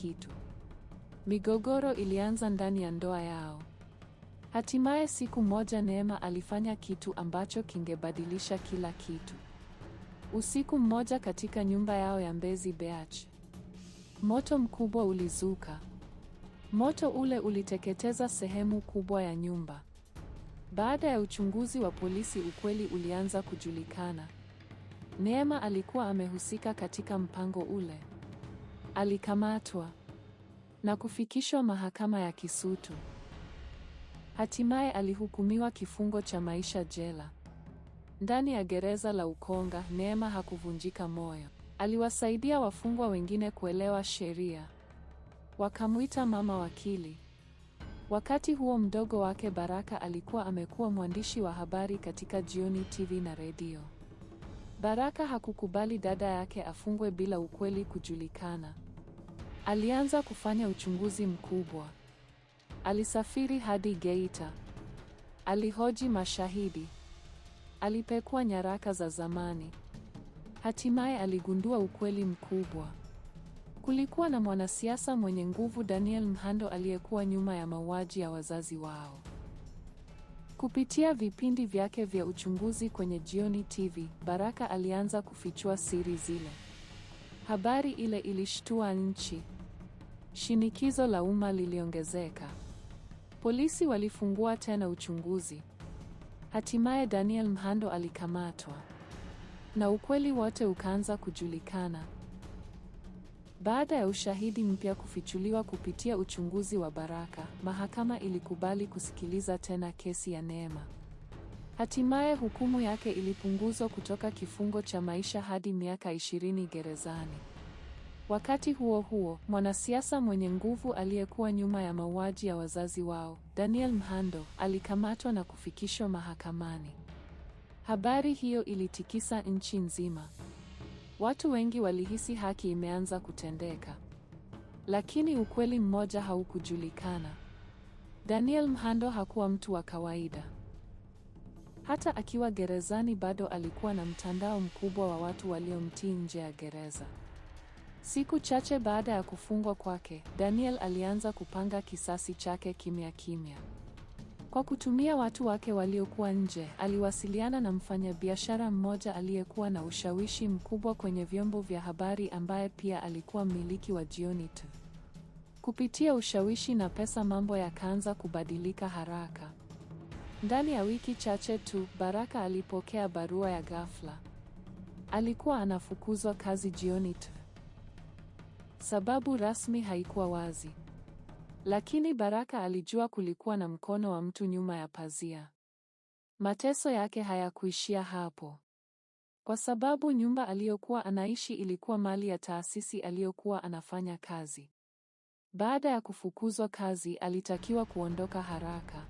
kitu. Migogoro ilianza ndani ya ndoa yao. Hatimaye siku moja Neema alifanya kitu ambacho kingebadilisha kila kitu. Usiku mmoja katika nyumba yao ya Mbezi Beach, moto mkubwa ulizuka. Moto ule uliteketeza sehemu kubwa ya nyumba. Baada ya uchunguzi wa polisi, ukweli ulianza kujulikana. Neema alikuwa amehusika katika mpango ule. Alikamatwa na kufikishwa mahakama ya Kisutu. Hatimaye alihukumiwa kifungo cha maisha jela. Ndani ya gereza la Ukonga, Neema hakuvunjika moyo. Aliwasaidia wafungwa wengine kuelewa sheria. Wakamwita mama wakili. Wakati huo mdogo wake Baraka alikuwa amekuwa mwandishi wa habari katika Jioni TV na redio. Baraka hakukubali dada yake afungwe bila ukweli kujulikana. Alianza kufanya uchunguzi mkubwa. Alisafiri hadi Geita. Alihoji mashahidi. Alipekua nyaraka za zamani. Hatimaye aligundua ukweli mkubwa. Kulikuwa na mwanasiasa mwenye nguvu, Daniel Mhando, aliyekuwa nyuma ya mauaji ya wazazi wao. Kupitia vipindi vyake vya uchunguzi kwenye Jioni TV, Baraka alianza kufichua siri zile. Habari ile ilishtua nchi. Shinikizo la umma liliongezeka. Polisi walifungua tena uchunguzi. Hatimaye Daniel Mhando alikamatwa. Na ukweli wote ukaanza kujulikana. Baada ya ushahidi mpya kufichuliwa kupitia uchunguzi wa Baraka, mahakama ilikubali kusikiliza tena kesi ya Neema. Hatimaye hukumu yake ilipunguzwa kutoka kifungo cha maisha hadi miaka 20 gerezani. Wakati huo huo, mwanasiasa mwenye nguvu aliyekuwa nyuma ya mauaji ya wazazi wao, Daniel Mhando, alikamatwa na kufikishwa mahakamani. Habari hiyo ilitikisa nchi nzima. Watu wengi walihisi haki imeanza kutendeka. Lakini ukweli mmoja haukujulikana. Daniel Mhando hakuwa mtu wa kawaida. Hata akiwa gerezani bado alikuwa na mtandao mkubwa wa watu waliomtii nje ya gereza. Siku chache baada ya kufungwa kwake, Daniel alianza kupanga kisasi chake kimya kimya. Kwa kutumia watu wake waliokuwa nje, aliwasiliana na mfanyabiashara mmoja aliyekuwa na ushawishi mkubwa kwenye vyombo vya habari, ambaye pia alikuwa mmiliki wa Jioni TV. Kupitia ushawishi na pesa, mambo yakaanza kubadilika haraka. Ndani ya wiki chache tu, Baraka alipokea barua ya ghafla. Alikuwa anafukuzwa kazi Jioni TV. Sababu rasmi haikuwa wazi. Lakini Baraka alijua kulikuwa na mkono wa mtu nyuma ya pazia. Mateso yake hayakuishia hapo. Kwa sababu nyumba aliyokuwa anaishi ilikuwa mali ya taasisi aliyokuwa anafanya kazi. Baada ya kufukuzwa kazi, alitakiwa kuondoka haraka.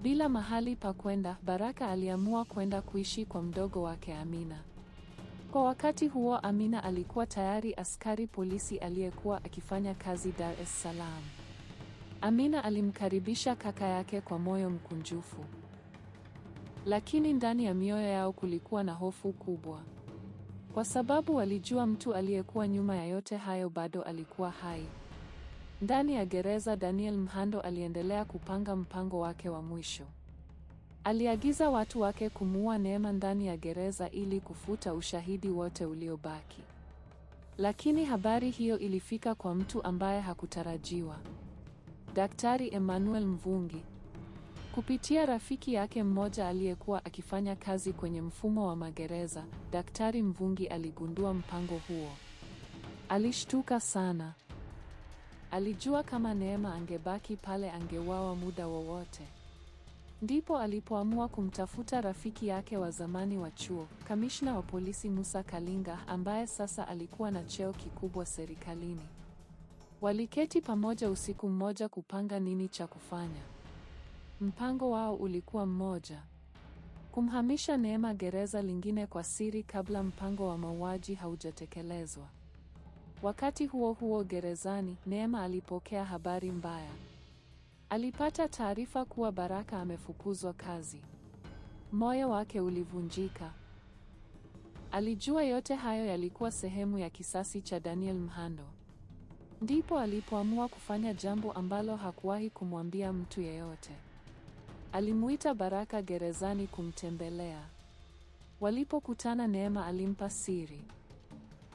Bila mahali pa kwenda, Baraka aliamua kwenda kuishi kwa mdogo wake Amina. Kwa wakati huo Amina alikuwa tayari askari polisi aliyekuwa akifanya kazi Dar es Salaam. Amina alimkaribisha kaka yake kwa moyo mkunjufu. Lakini ndani ya mioyo yao kulikuwa na hofu kubwa. Kwa sababu walijua mtu aliyekuwa nyuma ya yote hayo bado alikuwa hai. Ndani ya gereza, Daniel Mhando aliendelea kupanga mpango wake wa mwisho. Aliagiza watu wake kumuua Neema ndani ya gereza ili kufuta ushahidi wote uliobaki. Lakini habari hiyo ilifika kwa mtu ambaye hakutarajiwa. Daktari Emmanuel Mvungi. Kupitia rafiki yake mmoja aliyekuwa akifanya kazi kwenye mfumo wa magereza, Daktari Mvungi aligundua mpango huo. Alishtuka sana. Alijua kama Neema angebaki pale angeuawa muda wowote. Ndipo alipoamua kumtafuta rafiki yake wa zamani wa chuo, kamishna wa polisi Musa Kalinga, ambaye sasa alikuwa na cheo kikubwa serikalini. Waliketi pamoja usiku mmoja kupanga nini cha kufanya. Mpango wao ulikuwa mmoja: kumhamisha Neema gereza lingine kwa siri kabla mpango wa mauaji haujatekelezwa. Wakati huo huo gerezani, Neema alipokea habari mbaya. Alipata taarifa kuwa Baraka amefukuzwa kazi. Moyo wake ulivunjika. Alijua yote hayo yalikuwa sehemu ya kisasi cha Daniel Mhando. Ndipo alipoamua kufanya jambo ambalo hakuwahi kumwambia mtu yeyote. Alimuita Baraka gerezani kumtembelea. Walipokutana, Neema alimpa siri.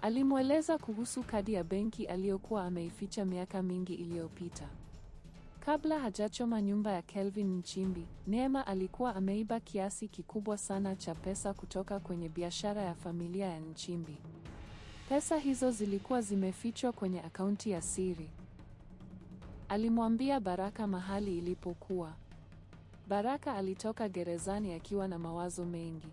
Alimweleza kuhusu kadi ya benki aliyokuwa ameificha miaka mingi iliyopita. Kabla hajachoma nyumba ya Kelvin Nchimbi, Neema alikuwa ameiba kiasi kikubwa sana cha pesa kutoka kwenye biashara ya familia ya Nchimbi. Pesa hizo zilikuwa zimefichwa kwenye akaunti ya siri. Alimwambia Baraka mahali ilipokuwa. Baraka alitoka gerezani akiwa na mawazo mengi.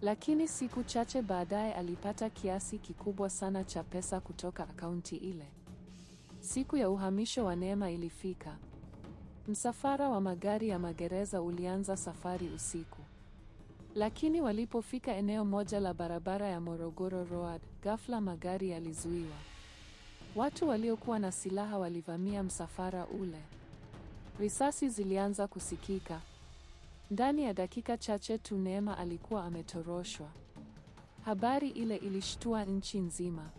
Lakini siku chache baadaye alipata kiasi kikubwa sana cha pesa kutoka akaunti ile. Siku ya uhamisho wa Neema ilifika. Msafara wa magari ya magereza ulianza safari usiku. Lakini walipofika eneo moja la barabara ya Morogoro Road, ghafla magari yalizuiwa. Watu waliokuwa na silaha walivamia msafara ule. Risasi zilianza kusikika. Ndani ya dakika chache tu Neema alikuwa ametoroshwa. Habari ile ilishtua nchi nzima.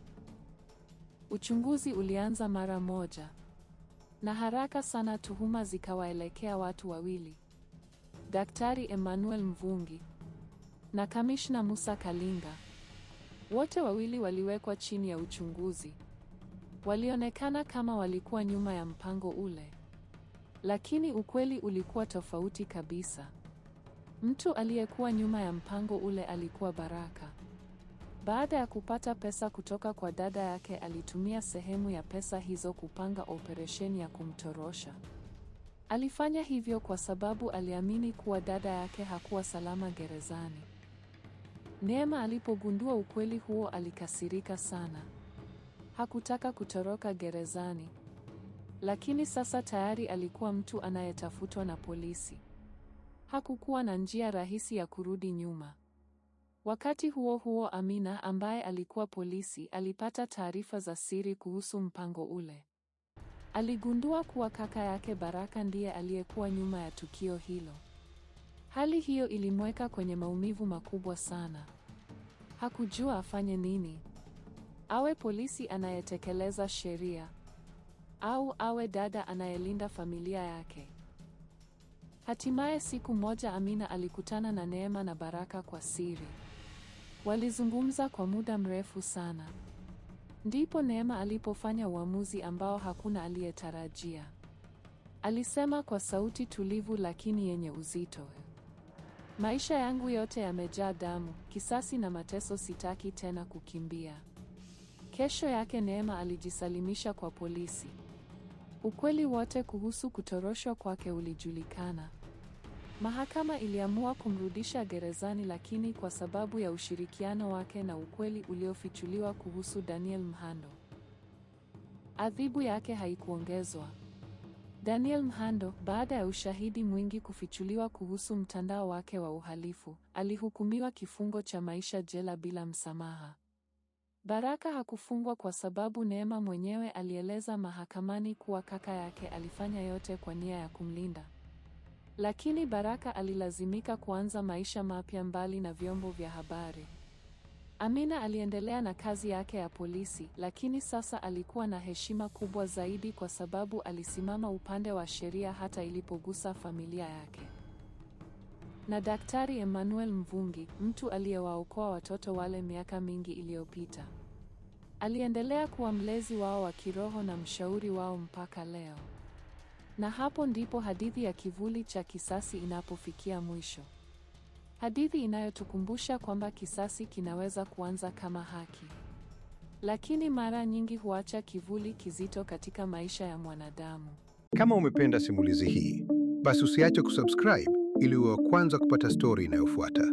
Uchunguzi ulianza mara moja. Na haraka sana tuhuma zikawaelekea watu wawili. Daktari Emmanuel Mvungi na Kamishna Musa Kalinga. Wote wawili waliwekwa chini ya uchunguzi. Walionekana kama walikuwa nyuma ya mpango ule. Lakini ukweli ulikuwa tofauti kabisa. Mtu aliyekuwa nyuma ya mpango ule alikuwa Baraka. Baada ya kupata pesa kutoka kwa dada yake, alitumia sehemu ya pesa hizo kupanga operesheni ya kumtorosha. Alifanya hivyo kwa sababu aliamini kuwa dada yake hakuwa salama gerezani. Neema alipogundua ukweli huo alikasirika sana. Hakutaka kutoroka gerezani. Lakini sasa tayari alikuwa mtu anayetafutwa na polisi. Hakukuwa na njia rahisi ya kurudi nyuma. Wakati huo huo, Amina ambaye alikuwa polisi alipata taarifa za siri kuhusu mpango ule. Aligundua kuwa kaka yake Baraka ndiye aliyekuwa nyuma ya tukio hilo. Hali hiyo ilimweka kwenye maumivu makubwa sana. Hakujua afanye nini. Awe polisi anayetekeleza sheria au awe dada anayelinda familia yake. Hatimaye siku moja Amina alikutana na Neema na Baraka kwa siri. Walizungumza kwa muda mrefu sana. Ndipo Neema alipofanya uamuzi ambao hakuna aliyetarajia. Alisema kwa sauti tulivu lakini yenye uzito. Maisha yangu yote yamejaa damu, kisasi na mateso, sitaki tena kukimbia. Kesho yake Neema alijisalimisha kwa polisi. Ukweli wote kuhusu kutoroshwa kwake ulijulikana. Mahakama iliamua kumrudisha gerezani, lakini kwa sababu ya ushirikiano wake na ukweli uliofichuliwa kuhusu Daniel Mhando, adhabu yake haikuongezwa. Daniel Mhando, baada ya ushahidi mwingi kufichuliwa kuhusu mtandao wake wa uhalifu, alihukumiwa kifungo cha maisha jela bila msamaha. Baraka hakufungwa kwa sababu Neema mwenyewe alieleza mahakamani kuwa kaka yake alifanya yote kwa nia ya kumlinda. Lakini Baraka alilazimika kuanza maisha mapya mbali na vyombo vya habari. Amina aliendelea na kazi yake ya polisi, lakini sasa alikuwa na heshima kubwa zaidi kwa sababu alisimama upande wa sheria hata ilipogusa familia yake. Na Daktari Emmanuel Mvungi, mtu aliyewaokoa watoto wale miaka mingi iliyopita, aliendelea kuwa mlezi wao wa kiroho na mshauri wao mpaka leo. Na hapo ndipo hadithi ya Kivuli cha Kisasi inapofikia mwisho. Hadithi inayotukumbusha kwamba kisasi kinaweza kuanza kama haki, lakini mara nyingi huacha kivuli kizito katika maisha ya mwanadamu. Kama umependa simulizi hii, basi usiache kusubscribe ili uwe wa kwanza kupata stori inayofuata.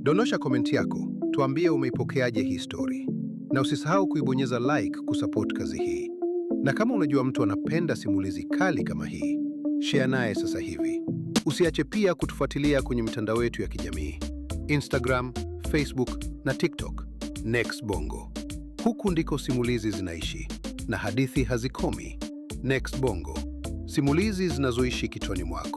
Dondosha komenti yako, tuambie umeipokeaje hii stori. Na usisahau kuibonyeza like kusupport kazi hii. Na kama unajua mtu anapenda simulizi kali kama hii, share naye sasa hivi. Usiache pia kutufuatilia kwenye mitandao yetu ya kijamii: Instagram, Facebook na TikTok, Next Bongo. Huku ndiko simulizi zinaishi na hadithi hazikomi. Next Bongo, simulizi zinazoishi kichwani mwako.